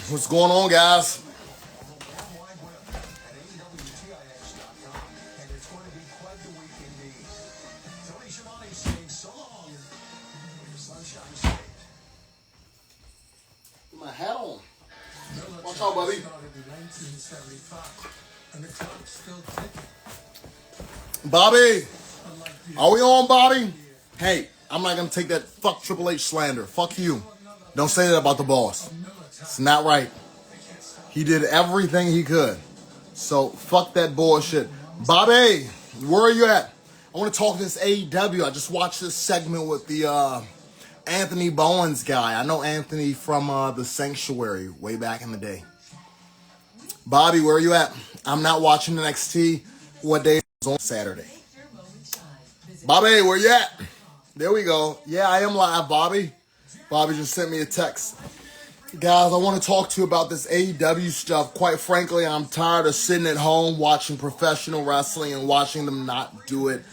What's going on, guys? Put my hat on. What's up, buddy? Bobby, are we on, Bobby? Hey, I'm not gonna take that fuck Triple H slander. Fuck you. Don't say that about the boss. It's not right. He did everything he could. So fuck that bullshit. Bobby, where are you at? I want to talk this AEW. I just watched this segment with the Anthony Bowens guy. I know Anthony from the Sanctuary way back in the day. Bobby, where are you at? I'm not watching NXT. What day is on Saturday? Bobby, where you at? There we go. Yeah, I am live, Bobby. Bobby just sent me a text. Guys, I want to talk to you about this AEW stuff. Quite frankly, I'm tired of sitting at home watching professional wrestling and watching them not do it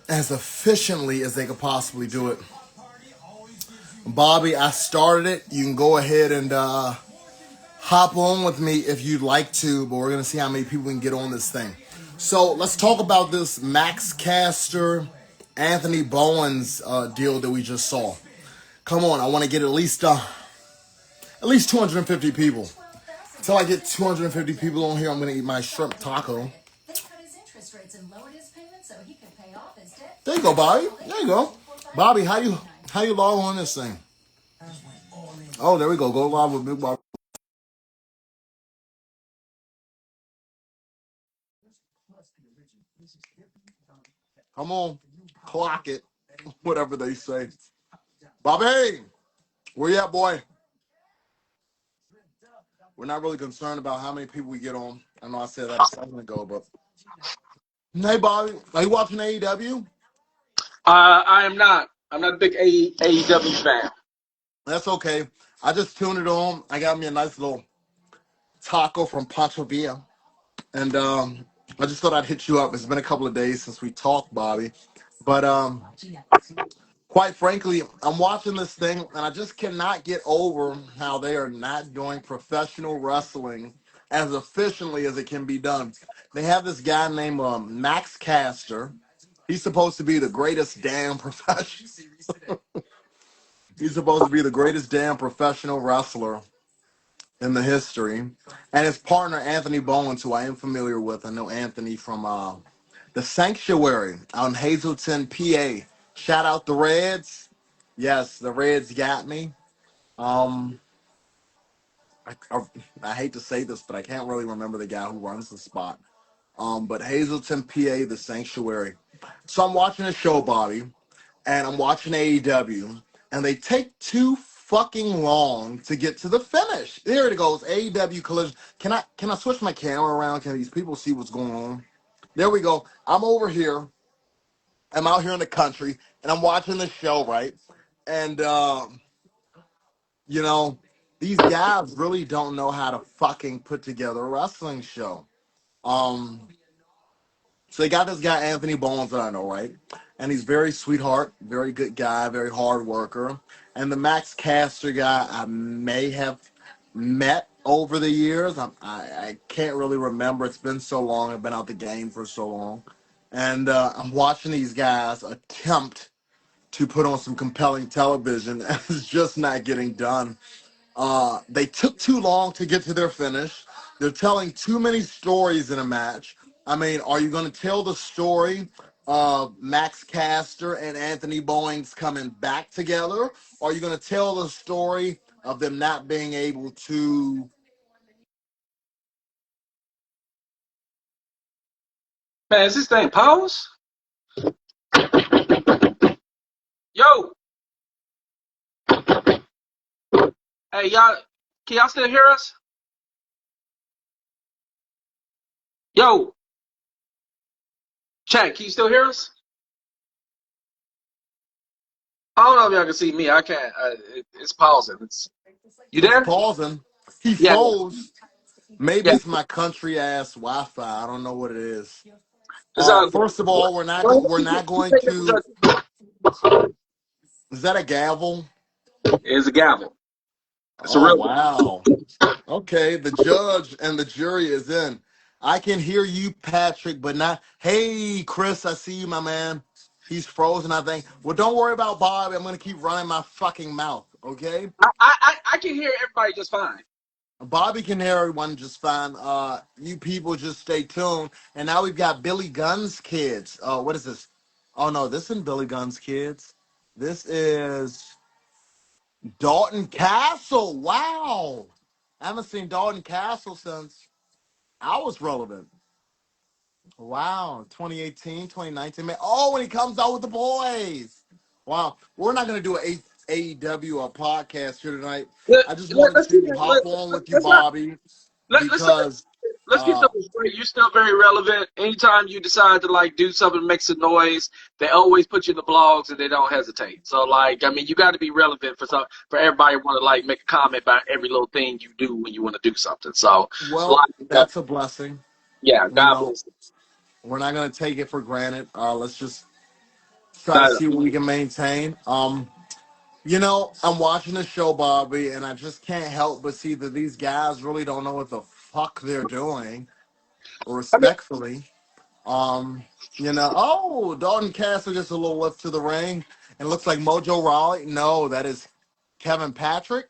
as efficiently as they could possibly do it. Bobby, I started it. You can go ahead and hop on with me if you'd like to, but we're going to see how many people we can get on this thing. So let's talk about this Max Caster, Anthony Bowens deal that we just saw. Come on, I want to get at least 250 people. Until I get 250 people on here, I'm going to eat my shrimp taco. There you go, Bobby. There you go. Bobby, how you log on this thing? Oh, there we go. Go live with Big Bobby. Come on. Clock it. Whatever they say. Bobby, where you at, boy? We're not really concerned about how many people we get on. I know I said that a second ago, but... Hey, Bobby. Are you watching AEW? I am not. I'm not a big AEW fan. That's okay. I just tuned it on. I got me a nice little taco from Pancho Villa. And I just thought I'd hit you up. It's been a couple of days since we talked, Bobby. But quite frankly, I'm watching this thing, and I just cannot get over how they are not doing professional wrestling as efficiently as it can be done. They have this guy named Max Caster. He's supposed to be the greatest damn professional. He's supposed to be the greatest damn professional wrestler in the history. And his partner, Anthony Bowens, who I am familiar with. I know Anthony from the Sanctuary out in Hazleton, PA. Shout out the Reds. Yes, the Reds got me. I hate to say this, but I can't really remember the guy who runs the spot. But Hazleton, PA, the Sanctuary. So I'm watching a show, Bobby, and I'm watching AEW, and they take too fucking long to get to the finish. There it goes, AEW collision. Can I switch my camera around? Can these people see what's going on? There we go. I'm over here. I'm out here in the country, and I'm watching the show, right? And, these guys really don't know how to fucking put together a wrestling show. So they got this guy, Anthony Bowens, that I know, right? And he's very sweetheart, very good guy, very hard worker. And the Max Caster guy I may have met over the years. I can't really remember. It's been so long. I've been out the game for so long. And I'm watching these guys attempt to put on some compelling television, and it's just not getting done. They took too long to get to their finish. They're telling too many stories in a match. I mean, are you going to tell the story of Max Caster and Anthony Bowens coming back together? Or are you going to tell the story of them not being able to... Man, is this thing pause? Yo. Hey, y'all. Can y'all still hear us? Yo. Chat, can you still hear us? I don't know if y'all can see me. I can't. It's pausing. You there? Pausing. He Yeah. froze. Maybe Yeah. it's my country ass Wi-Fi. I don't know what it is. It's all good. First of all, we're not going to... Is that a gavel? It's a gavel. It's a Oh real. wow. Okay, the judge and the jury is in. I can hear you, Patrick, but not. Hey, Chris, I see you, my man. He's frozen, I think. Well, don't worry about Bob. I'm gonna keep running my fucking mouth. Okay. I can hear everybody just fine. Bobby can hear everyone just fine. You people just stay tuned. And now we've got Billy Gunn's kids. What is this? Oh no, this isn't Billy Gunn's kids. This is Dalton Castle. Wow. I haven't seen Dalton Castle since I was relevant. Wow. 2018, 2019. Man. Oh, when he comes out with the boys. Wow. We're not going to do an AEW podcast here tonight. I just wanted Let's keep to it. hop on with you, Let's not. Bobby, Let's because let's keep uh, something straight. You're still very relevant. Anytime you decide to like do something that makes a noise, they always put you in the blogs and they don't hesitate. So like, I mean, you got to be relevant for everybody want to like make a comment about every little thing you do when you want to do something. So, well, like, that's a blessing. yeah, You God know, bless. we're not going to take it for granted. Let's just try to You. see what we can maintain. I'm watching the show, Bobby, and I just can't help but see that these guys really don't know what the fuck they're doing, I mean, respectfully. Um, oh, Dalton Castle gets a little lift to the ring, and looks like Mojo Rawley. No, that is Kevin Patrick.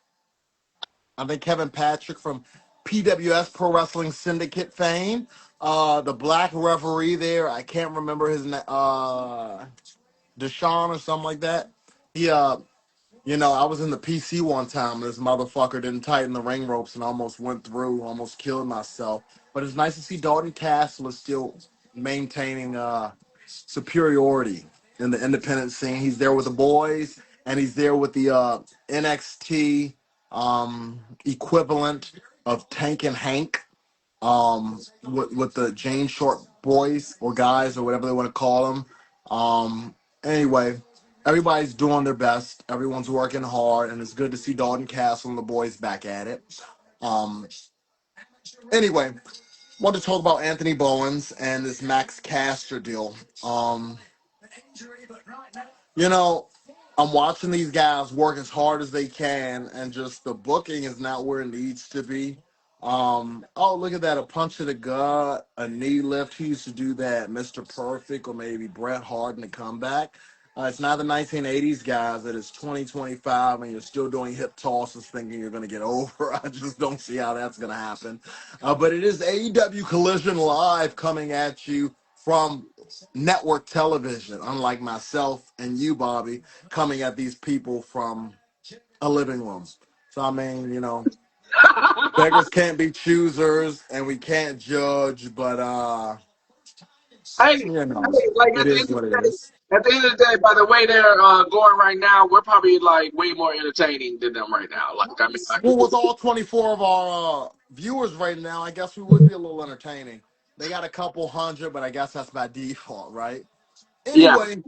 I think Kevin Patrick from PWS Pro Wrestling Syndicate fame. The black referee there, I can't remember his name. Deshaun or something like that. He I was in the PC one time and this motherfucker didn't tighten the ring ropes and almost went through, almost killed myself. But it's nice to see Dalton Castle is still maintaining superiority in the independent scene. He's there with the boys and he's there with the NXT equivalent of Tank and Hank with the Jane Short boys or guys or whatever they want to call them. Anyway, everybody's doing their best. Everyone's working hard, and it's good to see Dalton Castle and the boys back at it. Um, anyway, want to talk about Anthony Bowens and this Max Caster deal. You know, I'm watching these guys work as hard as they can, and just the booking is not where it needs to be. Oh, look at that. A punch to the gut, a knee lift. He used to do that. Mr. Perfect or maybe Bret Hart in the comeback. It's not the 1980s guys. It is 2025, and you're still doing hip tosses thinking you're going to get over. I just don't see how that's going to happen. But it is AEW Collision Live coming at you from network television, unlike myself and you, Bobby, coming at these people from a living room. So, I mean, beggars can't be choosers and we can't judge, but, hey, like it is what it is. at the end of the day, by the way they're going right now, we're probably like way more entertaining than them right now. Like, I mean, like, Well, with all 24 of our viewers right now, I guess we would be a little entertaining. They got a couple hundred, but I guess that's by default, right? yeah. Anyway,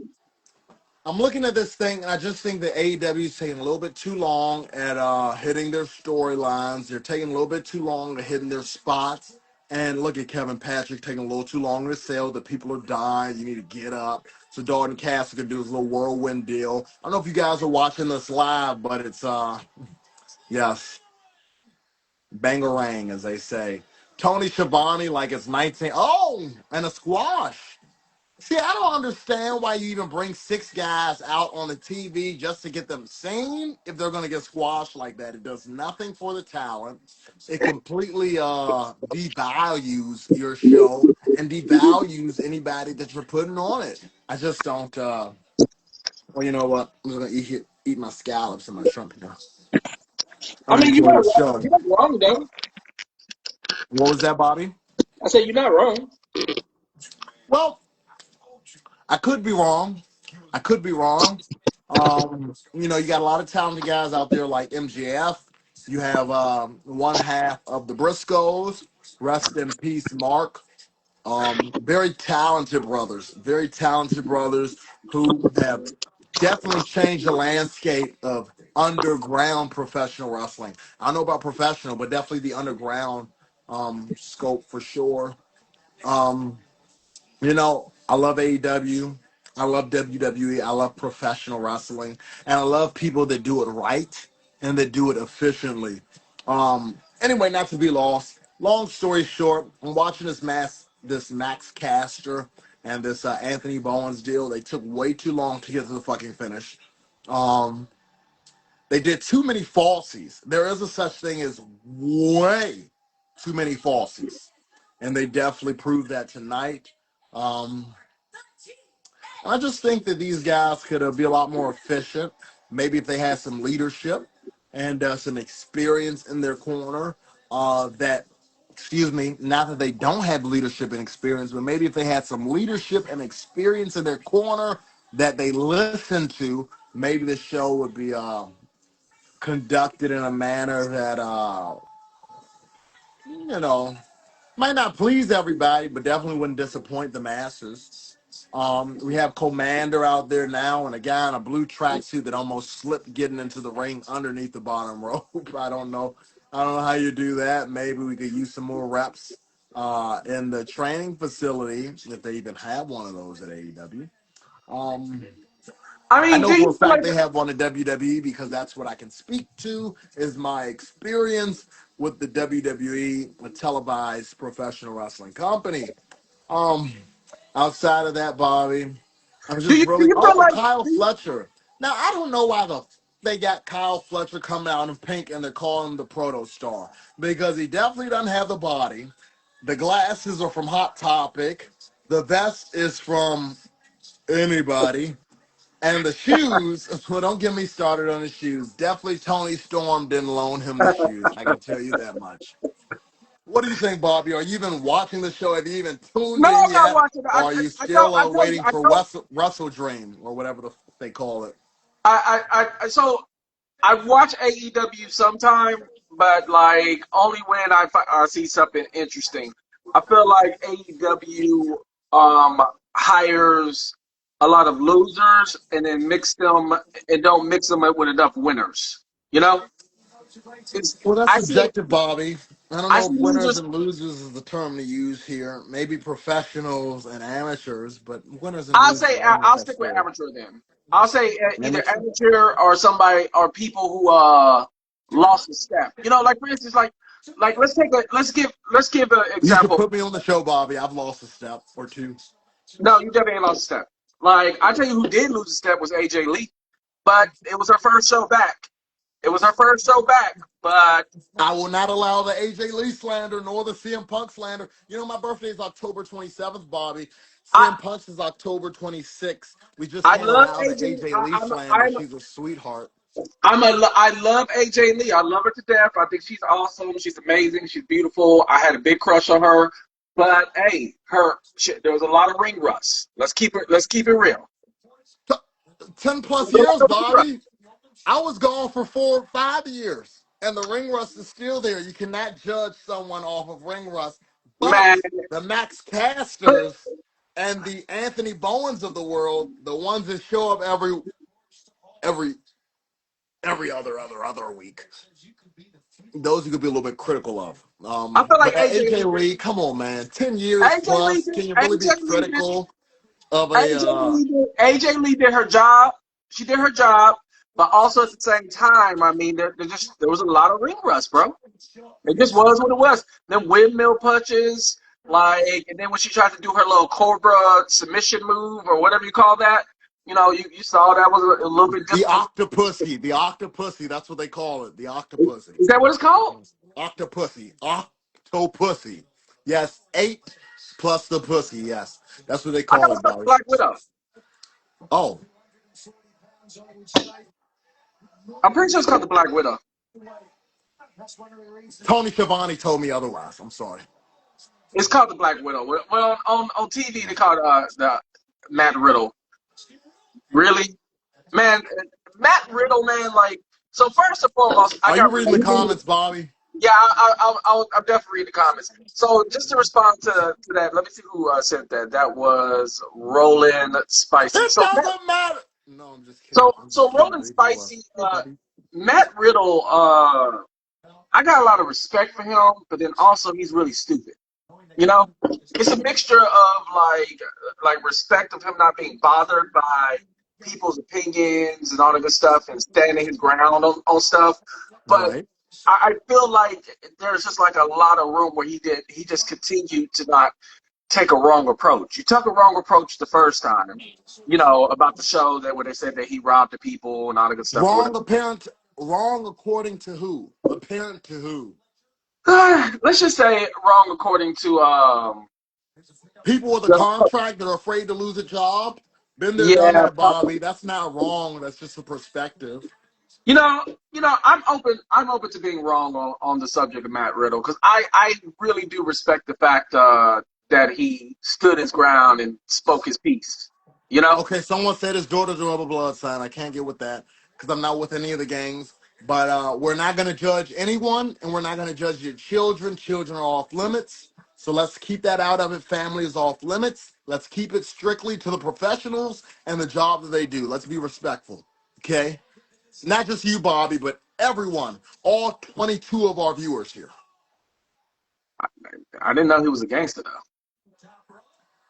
I'm looking at this thing, and I just think that AEW is taking a little bit too long at hitting their storylines. They're taking a little bit too long at hitting their spots. And look at Kevin Patrick taking a little too long to sell. The people are dying. You need to get up. So Dalton Castle can do his little whirlwind deal. I don't know if you guys are watching this live, but it's yes, bangarang, as they say. Tony Schiavone like it's 19. Oh, and a squash. See, I don't understand why you even bring six guys out on the TV just to get them seen if they're going to get squashed like that. It does nothing for the talent. It completely devalues your show and devalues anybody that you're putting on it. I just don't. Well, you know what? I'm just going to eat my scallops and my shrimp now. I I'm mean, enjoying the show. you're not wrong though. What was that, Bobby? I said you're not wrong. Well, I could be wrong. I could be wrong. You got a lot of talented guys out there like MGF. You have one half of the Briscoes. Rest in peace, Mark. Very talented brothers who have definitely changed the landscape of underground professional wrestling. I don't know about professional, but definitely the underground scope for sure. Um, I love AEW. I love WWE. I love professional wrestling. And I love people that do it right and they do it efficiently. Anyway, not to be lost. Long story short, I'm watching this Max Caster and this Anthony Bowens deal. They took way too long to get to the fucking finish. Um, they did too many falsies. There is a such thing as way too many falsies, and they definitely proved that tonight. Um, I just think that these guys could be a lot more efficient. Maybe if they had some leadership and some experience in their corner, excuse me, not that they don't have leadership and experience, but maybe if they had some leadership and experience in their corner that they listened to, maybe the show would be conducted in a manner that, you know, might not please everybody, but definitely wouldn't disappoint the masses. We have Commander out there now, and a guy in a blue tracksuit that almost slipped getting into the ring underneath the bottom rope. I don't know. I don't know how you do that. Maybe we could use some more reps in the training facility if they even have one of those at AEW. I I mean, do know for you a feel fact like they have one at WWE because that's what I can speak to is my experience with the WWE, a televised professional wrestling company. Um, Outside of that, Bobby, I was do just you do really you feel like Kyle Fletcher. Now I don't know why they got Kyle Fletcher coming out in pink and they're calling him the Proto Star because he definitely doesn't have the body. The glasses are from Hot Topic. The vest is from anybody. And the shoes, well, don't get me started on the shoes. Definitely Tony Storm didn't loan him the shoes. I can tell you that much. What do you think, Bobby? Are you even watching the show? Have you even tuned no, in I'm not yet? watching. Or are you I don't still I don't waiting I for don't Wrestle Dream or whatever they call it? so I watch AEW sometime, but like only when I see something interesting. I feel like AEW hires a lot of losers and then mix them and don't mix them up with enough winners. You know, it's Well, that's I see subjective, Bobby. I don't I know see if winners losers. and losers is the term to use here. Maybe professionals and amateurs, but winners and I'll losers, say I don't know if I'll that's stick with fair. amateur then. I'll say either Amateur? amateur or somebody or people who lost a step. You know, like for instance, like let's give an You should example. put me on the show, Bobby. I've lost a step or two. No, you definitely ain't lost a step. Like I tell you, who did lose a step was AJ Lee, but it was her first show back. It was her first show back, but I will not allow the AJ Lee slander nor the CM Punk slander. You know, my birthday is October 27th, Bobby. I CM Punk's is October 26th. We just I can't love allow the AJ. AJ Lee slander. She's a sweetheart. I love AJ Lee. I love her to death. I think she's awesome. She's amazing. She's beautiful. I had a big crush on her. But hey, there was a lot of ring rust. Let's keep it real. 10 There plus was a lot years, of ring rust. Bobby. I was gone for 4 or 5 years, and the ring rust is still there. You cannot judge someone off of ring rust. Man, But the Max Casters and the Anthony Bowens of the world, the ones that show up every every other week, those you could be a little bit critical of. I feel like But AJ Lee, come on, man, 10 years AJ Lee plus, did can you really be AJ Lee did critical of a? AJ Lee did AJ Lee did her job. She did her job, but also at the same time, I mean, there was a lot of ring rust, bro. It just was what it was. Then windmill punches, like, and then when she tried to do her little cobra submission move or whatever you call that, you saw that was a little bit The difficult. octopussy, that's what they call it. The octopussy. Is that what it's called? Octopussy. Yes, 8 plus the pussy. Yes, that's what they I thought call it was it, called the Bobby. Black Widow. Oh, I'm pretty sure it's called the Black Widow. Tony Schiavone told me otherwise. I'm sorry. It's called the Black Widow. Well, on TV they call it the Matt Riddle. Really, man, Matt Riddle, man. Like, so first and foremost, I Are you got reading the comments, Bobby? yeah, I'll definitely read the comments. So just to respond to that, let me see who said that. That was Roland Spicy. It doesn't matter. No, I'm just kidding. So I'm just so kidding. Roland Read the word. Spicy, Hey, buddy. Matt Riddle. I got a lot of respect for him, but then also he's really stupid. You know, it's a mixture of like respect of him not being bothered by people's opinions and all the good stuff and standing his ground on stuff. But Right. I feel like there's just like a lot of room where he just continued to not take a wrong approach. You took a wrong approach the first time, about the show that where they said that he robbed the people and all the good stuff or Wrong apparent. Wrong according to who? Apparent to who? whatever. Let's just say wrong according to People with a the, contract that are afraid to lose a job. Been there, done yeah. that, Bobby. That's not wrong. That's just a perspective. I'm open to being wrong on the subject of Matt Riddle because I really do respect the fact that he stood his ground and spoke his piece. You know, Okay, someone said his daughter's a rubber blood sign. I can't get with that because I'm not with any of the gangs. But we're not going to judge anyone, and we're not going to judge your children. Children are off limits. So let's keep that out of it. Family is off limits. Let's keep it strictly to the professionals and the job that they do. Let's be respectful. Okay? Not just you, Bobby, but everyone, all 22 of our viewers here. I didn't know he was a gangster though.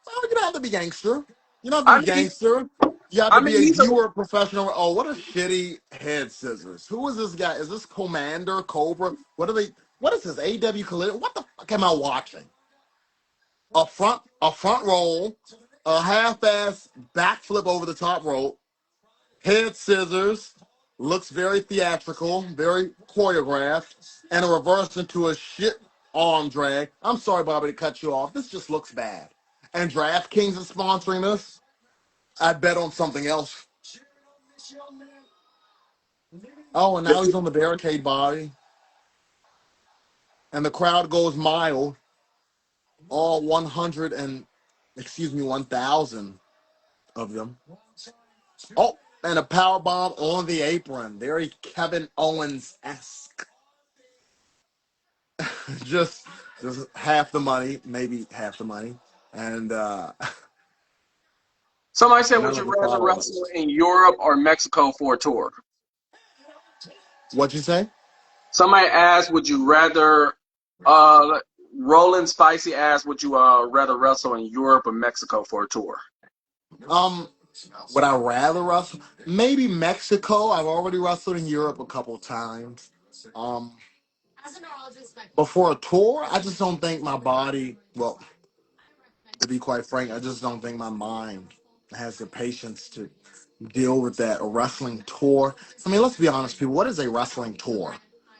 Well, you don't have to be gangster. You don't have to I be mean, gangster. You have I to be mean, a he's a viewer, professional. Oh, what a shitty head scissors. Who is this guy? Is this Commander Cobra? What are they? What is this? AEW Collision? What the fuck am I watching? A front roll, a half-ass backflip over the top rope, head scissors, looks very theatrical, very choreographed, and a reverse into a shit arm drag. I'm sorry, Bobby, to cut you off. This just looks bad. And DraftKings is sponsoring this. I'd bet on something else. Oh, and now he's on the barricade, Bobby. And the crowd goes mild. All 1,000 of them. Oh, and a power bomb on the apron. Very Kevin Owens-esque. just just half the money, maybe half the money, and somebody said, none would of you the rather wrestle followers. in Europe or Mexico for a tour? What'd you say? Somebody asked, would you rather Roland Spicy asked, would you rather wrestle in Europe or Mexico for a tour? Um, would I rather wrestle? Maybe Mexico. I've already wrestled in Europe a couple times. Um, before a tour, I just don't think my body. Well, to be quite frank, I just don't think my mind has the patience to deal with that. A wrestling tour. I mean, let's be honest, people. What is a wrestling tour?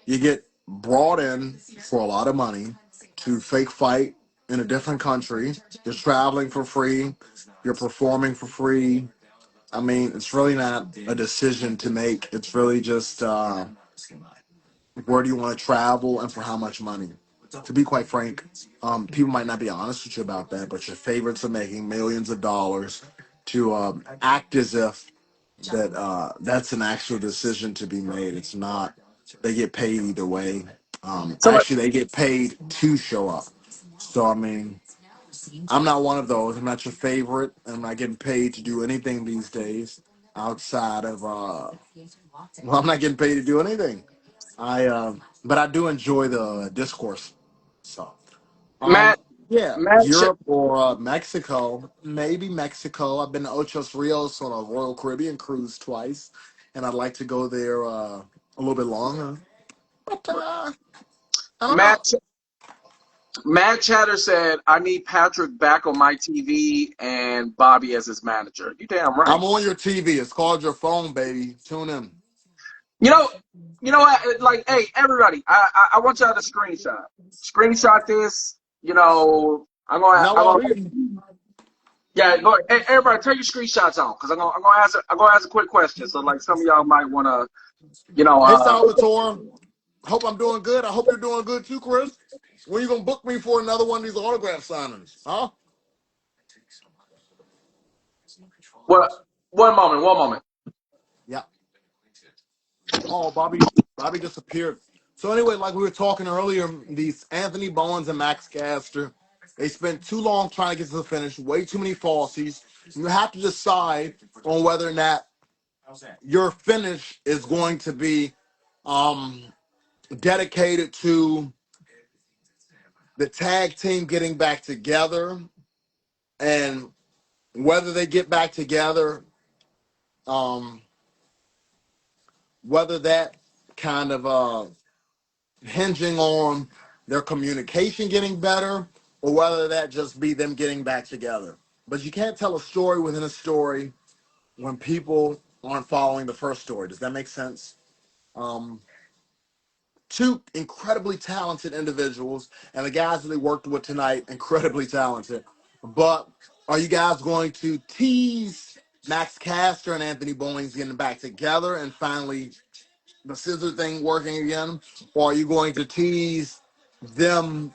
You get brought in for a lot of money to fake fight in a different country. You're traveling for free. You're performing for free. I mean, it's really not a decision to make. It's really just where do you want to travel and for how much money. To be quite frank, people might not be honest with you about that, but your favorites are making millions of dollars to act as if that's an actual decision to be made. It's not. They get paid either way. Somebody, Actually, they get paid to show up. So I mean, I'm not one of those. I'm not your favorite. I'm not getting paid to do anything these days outside of. Well, I'm not getting paid to do anything. But I do enjoy the discourse. So, Matt, yeah, Matt, Europe or Mexico. Maybe Mexico. I've been to Ochos Rios on a Royal Caribbean cruise twice, and I'd like to go there a little bit longer. But I don't know. Matt, Matt Chatter said, "I need Patrick back on my TV and Bobby as his manager." You damn right. I'm on your TV. It's called your phone, baby. Tune in. You know, you know what? Like, hey, everybody, I want y'all to screenshot this. Now, I'm Bobby. gonna, yeah, go, hey, everybody, turn your screenshots on because I'm gonna ask a quick question. So, like, some of y'all might wanna, you know, Hey, uh, Salvatore. Hope I'm doing good. I hope you're doing good too, Chris. When you gonna book me for another one of these autograph signings? Huh? what? One moment. Yeah. Oh, Bobby disappeared. So anyway, like we were talking earlier, these Anthony Bowens and Max Caster, they spent too long trying to get to the finish, way too many falsies. You have to decide on whether or not your finish is going to be um, dedicated to the tag team getting back together and whether they get back together Whether that kind of hinging on their communication getting better, or whether that just be them getting back together. But you can't tell a story within a story when people aren't following the first story. Does that make sense? Um, Two incredibly talented individuals, and the guys that they worked with tonight, incredibly talented. But are you guys going to tease Max Caster and Anthony Bowling's getting back together and finally the scissor thing working again? Or are you going to tease them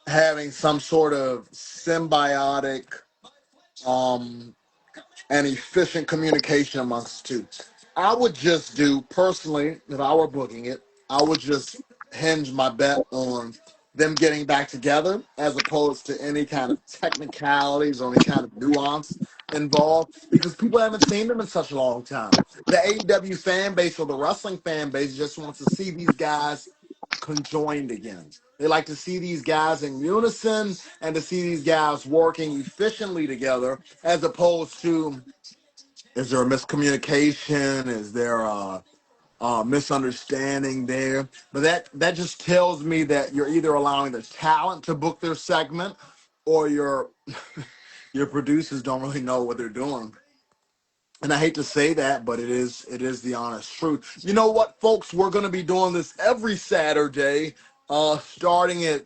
having some sort of symbiotic and efficient communication amongst the two? I would just do, personally, if I were booking it, I would just hinge my bet on them getting back together as opposed to any kind of technicalities or any kind of nuance involved because people haven't seen them in such a long time. The AEW fan base or the wrestling fan base just wants to see these guys conjoined again. They like to see these guys in unison and to see these guys working efficiently together as opposed to, is there a miscommunication? Is there a misunderstanding there? But that just tells me that you're either allowing the talent to book their segment, or your producers don't really know what they're doing. And I hate to say that, but it is the honest truth. You know what, folks? We're going to be doing this every Saturday, starting at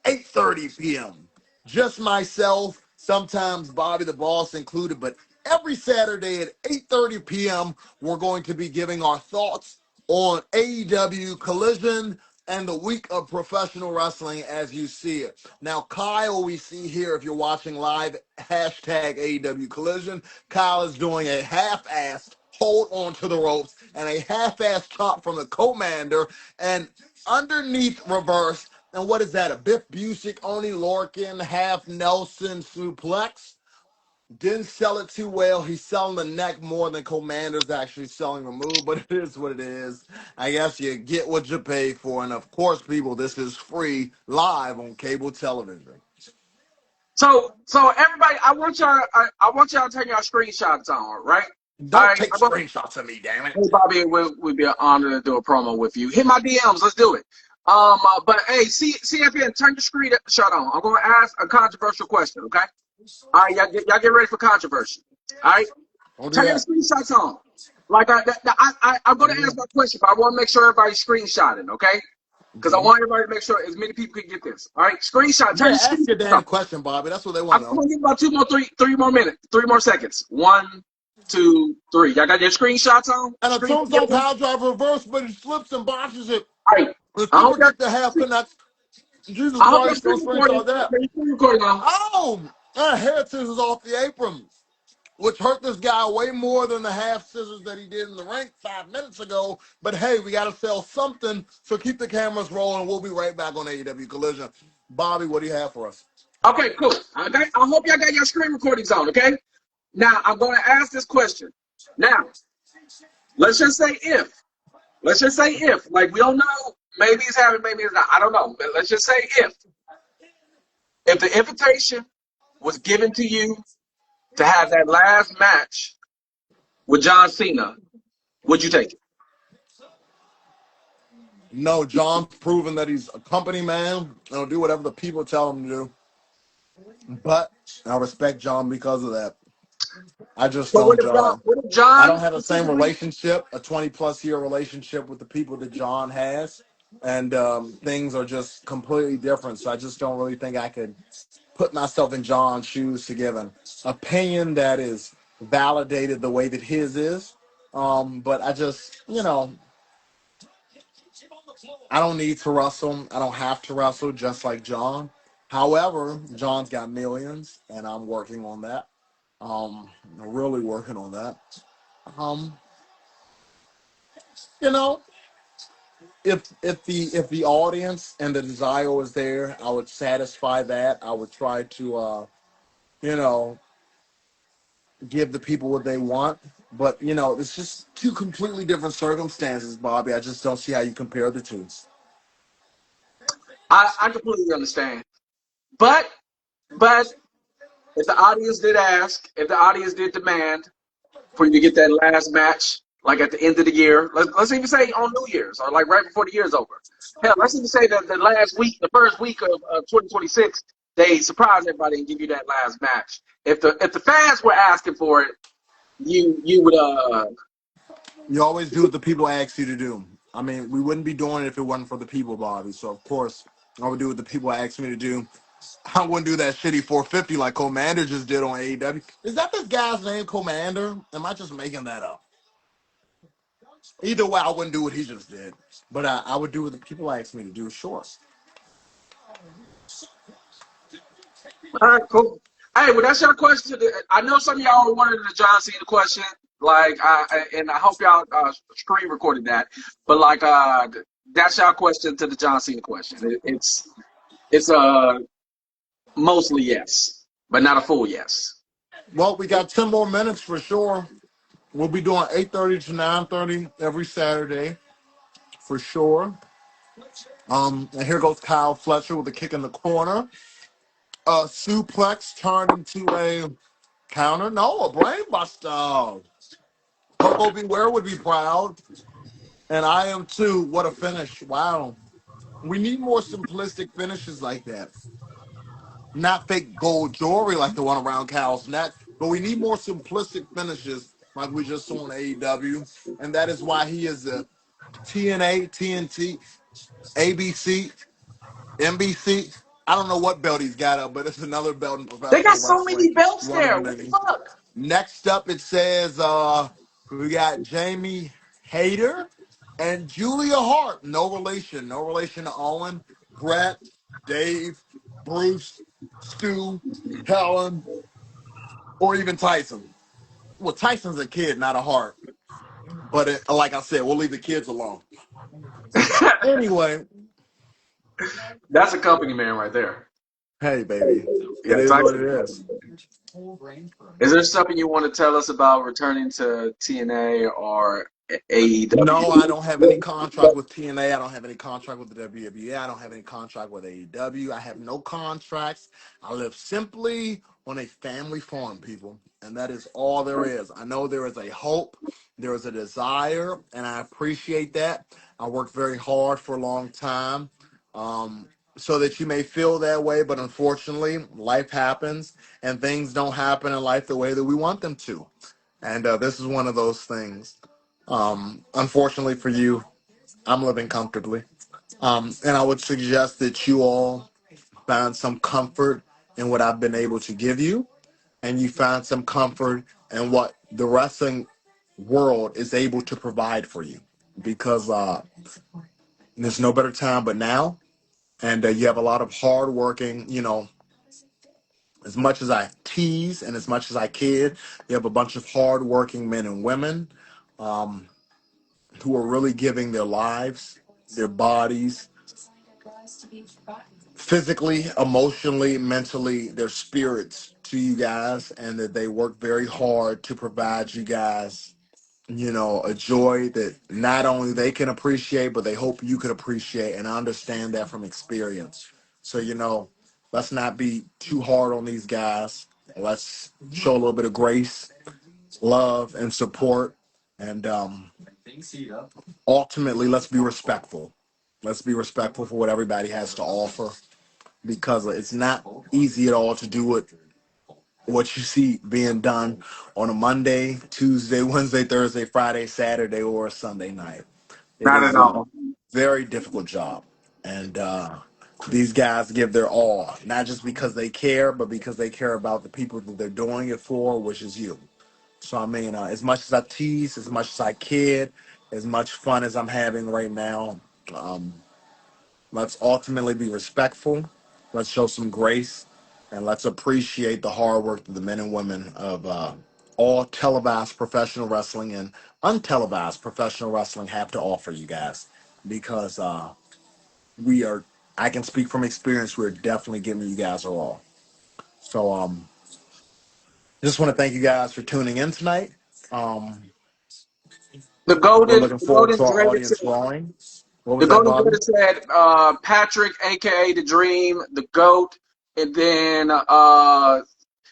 8:30 p.m. Just myself, sometimes Bobby the Boss included, but every Saturday at 8:30 p.m. we're going to be giving our thoughts on AEW Collision and the week of professional wrestling as you see it. Now, Kyle, we see here, if you're watching live, hashtag AEW Collision. Kyle is doing a half-assed hold on to the ropes and a half-assed chop from the commander and underneath reverse. And what is that? A Biff Busick, Oni Lorcan, half Nelson suplex? Didn't sell it too well. He's selling the neck more than Commander's actually selling the move, but it is what it is. I guess you get what you pay for. And of course, people, this is free live on cable television. So everybody, I want y'all to take your screenshots on, right? All Don't right. take screenshots of me, damn it. Hey, Bobby, it would be an honor to do a promo with you. Hit my DMs. Let's do it. But hey, CFN, turn your screenshot on. I'm going to ask a controversial question, okay? All right, y'all get ready for controversy. All right? Don't do Turn your that. screenshots on. Like, I'm going to ask my question, but I want to make sure everybody's screenshotting, okay? Because I want everybody to make sure as many people can get this. All right? Screenshot. Turn Yeah, your ask your screenshots damn on. question, Bobby. That's what they I'm want to know. going to give about three more minutes, 3 more seconds. 1, 2, 3. Y'all got your screenshots on? And it turns out Screenshots on? power drive reverse, but he slips and botches it. All right. The I hope super kick the half y'all. connect. Jesus I hope your Christ, don't screen recording. screenshot that. Your screen recording on. Oh, and head scissors off the apron, which hurt this guy way more than the half scissors that he did in the ring 5 minutes ago. But hey, we got to sell something, so keep the cameras rolling. We'll be right back on AEW Collision. Bobby, what do you have for us? Okay, cool. I hope y'all got your screen recordings on. Okay. Now I'm going to ask this question. Now, let's just say if. Let's just say if. Like we don't know. Maybe it's happening. Maybe it's not. I don't know. But let's just say if. If the invitation was given to you to have that last match with John Cena, would you take it? No, John's proven that he's a company man and he'll do whatever the people tell him to do. But I respect John because of that. I just So don't. what if I John don't have the same specifically? relationship, a 20-plus year relationship with the people that John has, and things are just completely different. So I just don't really think I could put myself in John's shoes to give an opinion that is validated the way that his is. But I just, I don't need to wrestle. I don't have to wrestle just like John. However, John's got millions, and I'm working on that. Really working on that. Um, you know, if the audience and the desire was there, I would satisfy that. I would try to you know give the people what they want. But it's just two completely different circumstances, Bobby. I just don't see how you compare the two. I completely understand. But if the audience did ask, if the audience did demand, for you to get that last match, like at the end of the year. Let's even say on New Year's or like right before the year's over. Hell, let's even say that the last week, the first week of 2026, they surprise everybody and give you that last match. If the fans were asking for it, you would You always do what the people ask you to do. I mean, we wouldn't be doing it if it wasn't for the people, Bobby. So of course, I would do what the people ask me to do. I wouldn't do that shitty 450 like Commander just did on AEW. Is that this guy's name, Commander? Am I just making that up? Either way, I wouldn't do what he just did. But I would do what the people ask me to do, sure. all right, cool. Hey, well, that's your question. I know some of y'all wanted the John Cena question, like, and I hope y'all screen recorded that. But like, that's your question to the John Cena question. It's mostly yes, but not a full yes. Well, we got 10 more minutes for sure. We'll be doing 8:30 to 9:30 every Saturday for sure. And here goes Kyle Fletcher with a kick in the corner. A suplex turned into a counter. No, a brainbuster. Coco Beware would be proud. And I am too. What a finish. Wow. We need more simplistic finishes like that. Not fake gold jewelry like the one around Kyle's neck, but we need more simplistic finishes like we just saw on AEW. And that is why he is a TNA, TNT, ABC, NBC. I don't know what belt he's got up, but it's another belt in They got professional so wrestling. many belts One of there. the What the many. fuck? Next up, it says we got Jamie Hayter and Julia Hart. No relation. No relation to Owen, Brett, Dave, Bruce, Stu, Helen, or even Tyson. Well, Tyson's a kid, not a Hart. But like I said, we'll leave the kids alone. Anyway, That's a company man right there. hey, baby. It Yeah, is what it Tyson. is. Is there something you want to tell us about returning to TNA or No, I AEW? don't have any contract with TNA. I don't have any contract with the WWE. I don't have any contract with AEW. I have no contracts. I live simply on a family farm, people. And that is all there is. I know there is a hope, there is a desire, and I appreciate that. I worked very hard for a long time so that you may feel that way. But unfortunately, life happens and things don't happen in life the way that we want them to. And this is one of those things. Unfortunately for you, I'm living comfortably. And I would suggest that you all find some comfort in what I've been able to give you, and you find some comfort in what the wrestling world is able to provide for you. Because there's no better time but now, and you have a lot of hardworking, as much as I tease and as much as I kid, you have a bunch of hardworking men and women who are really giving their lives, their bodies, physically, emotionally, mentally, their spirits to you guys, and that they work very hard to provide you guys, a joy that not only they can appreciate, but they hope you can appreciate. And I understand that from experience. So, let's not be too hard on these guys. Let's show a little bit of grace, love, and support. And ultimately, let's be respectful. Let's be respectful for what everybody has to offer, because it's not easy at all to do what you see being done on a Monday, Tuesday, Wednesday, Thursday, Friday, Saturday, or a Sunday night. It Not at is a all. very difficult job. And these guys give their all, not just because they care, but because they care about the people that they're doing it for, which is you. So, I mean, as much as I tease, as much as I kid, as much fun as I'm having right now, um, let's ultimately be respectful. Let's show some grace, and let's appreciate the hard work that the men and women of all televised professional wrestling and untelevised professional wrestling have to offer you guys. Because we are, I can speak from experience, we're definitely giving you guys our all. So, just want to thank you guys for tuning in tonight. Um, The we're golden, looking the forward golden to our thread audience said, growing. What the was that, golden Bobby? thread said, Patrick, aka the Dream, the Goat, and then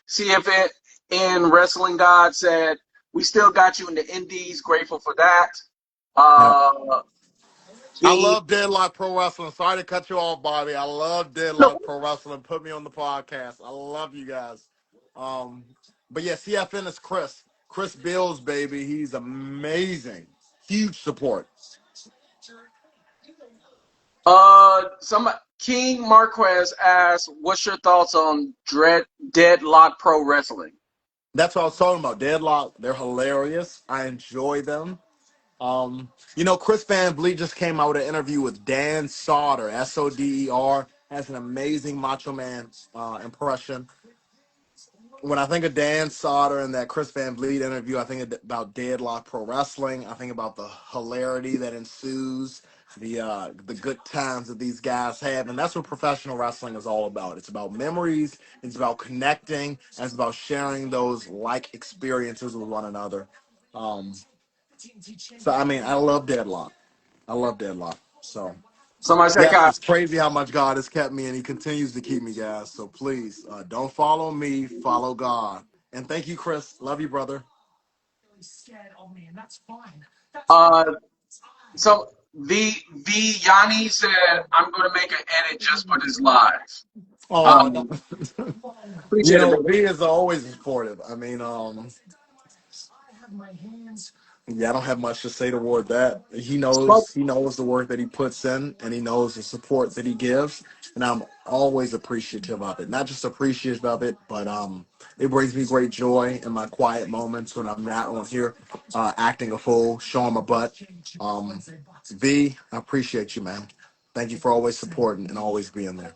CFN Wrestling God said We still got you in the indies. Grateful for that. Yeah. I The love Deadlock Pro Wrestling. Sorry to cut you off, Bobby. I love no, Deadlock Pro Wrestling. Put me on the podcast. I love you guys. Um, but yeah, CFN is Chris. Chris Bills, baby. He's amazing. Huge support. some King Marquez asked, "What's your thoughts on Deadlock Pro Wrestling?" That's what I was talking about. Deadlock, they're hilarious. I enjoy them. Chris Van Vliet just came out with an interview with Dan Soder, Soder, has an amazing Macho Man impression. When I think of Dan Soder and that Chris Van Vliet interview, I think about Deadlock Pro Wrestling. I think about the hilarity that ensues, the good times that these guys have, and that's what professional wrestling is all about. It's about memories, it's about connecting, and it's about sharing those like experiences with one another. Um, so I mean, I love Deadlock. I love Deadlock. So Somebody said, yes, "God, it's crazy how much God has kept me, and He continues to keep me, guys. So please, don't follow me, follow God. And thank you, Chris. Love you, brother. uh, so the Yanni said, I'm going to make an edit just for this live." Oh, no. Um, appreciate it, brother. V is always supportive. I mean, yeah, I don't have much to say toward that. He Smoke, knows the work that he puts in, and he knows the support that he gives, and I'm always appreciative of it. Not just appreciative of it, but it brings me great joy in my quiet moments when I'm not on here acting a fool, showing my butt. Um, V, I appreciate you, man. Thank you for always supporting and always being there.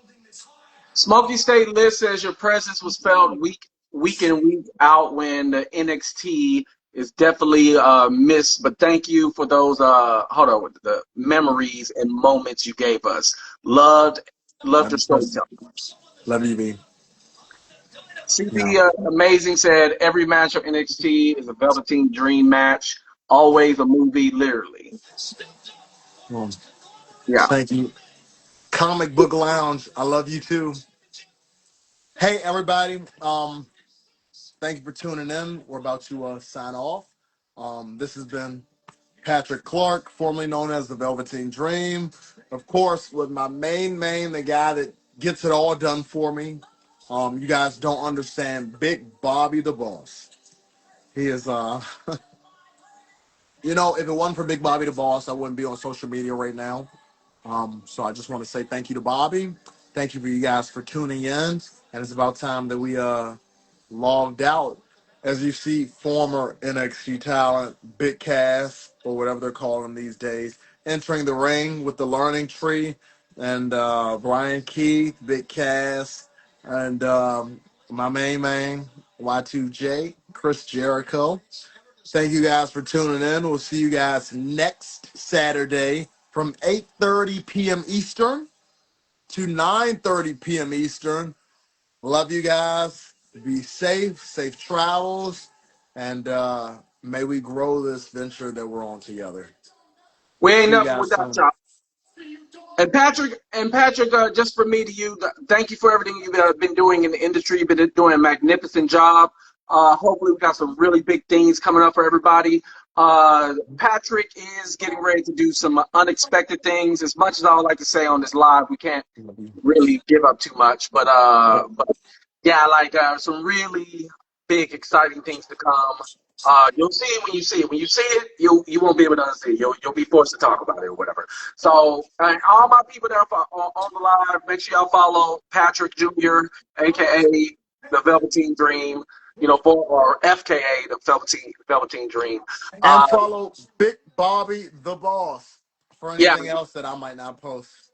Smoky State List says your presence was felt week in, week out when the NXT is definitely missed. But thank you for those the memories and moments you gave us. Loved Love your you, Chris. storytelling. Love you, V. Yeah. CB Amazing said every match of NXT is a Velveteen Dream match. Always a movie, literally. Well, Yeah. thank you. Comic Book Lounge. I love you too. Hey everybody. Thank you for tuning in. We're about to sign off. This has been Patrick Clark, formerly known as the Velveteen Dream. Of course, with my main, the guy that gets it all done for me. You guys don't understand Big Bobby the Boss. He is if it wasn't for Big Bobby the Boss, I wouldn't be on social media right now. So I just want to say thank you to Bobby. Thank you for you guys for tuning in. And it's about time that we logged out. As you see, former NXT talent, Big Cass, or whatever they're calling these days, entering the ring with the learning tree. And Brian Keith, Big Cass, and my main man, Y2J, Chris Jericho. Thank you guys for tuning in. We'll see you guys next Saturday from 8:30 p.m. Eastern to 9:30 p.m. Eastern. Love you guys. Be safe, safe travels, and may we grow this venture that we're on together. We ain't See you nothing guys without soon. y'all. And Patrick, just for me to you, thank you for everything you've been doing in the industry. You've been doing a magnificent job. Hopefully, we got some really big things coming up for everybody. Patrick is getting ready to do some unexpected things. As much as I would like to say on this live, we can't Love you. really give up too much. But yeah, like some really big, exciting things to come. You'll see it when you see it. When you see it, you won't be able to unsee it. You'll be forced to talk about it or whatever. So, all my people that are on the live, make sure y'all follow Patrick Jr., aka the Velveteen Dream. Or FKA the Velveteen Dream. And Uh, follow Big Bobby the Boss for yeah, anything else that I might not post.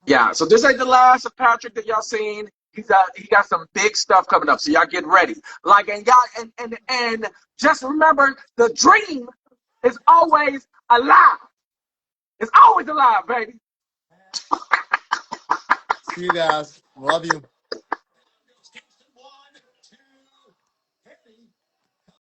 yeah. So this ain't the last of Patrick that y'all seen. He got some big stuff coming up. So y'all get ready. Like and y'all and just remember the dream is always alive. It's always alive, baby. See you guys. Love you.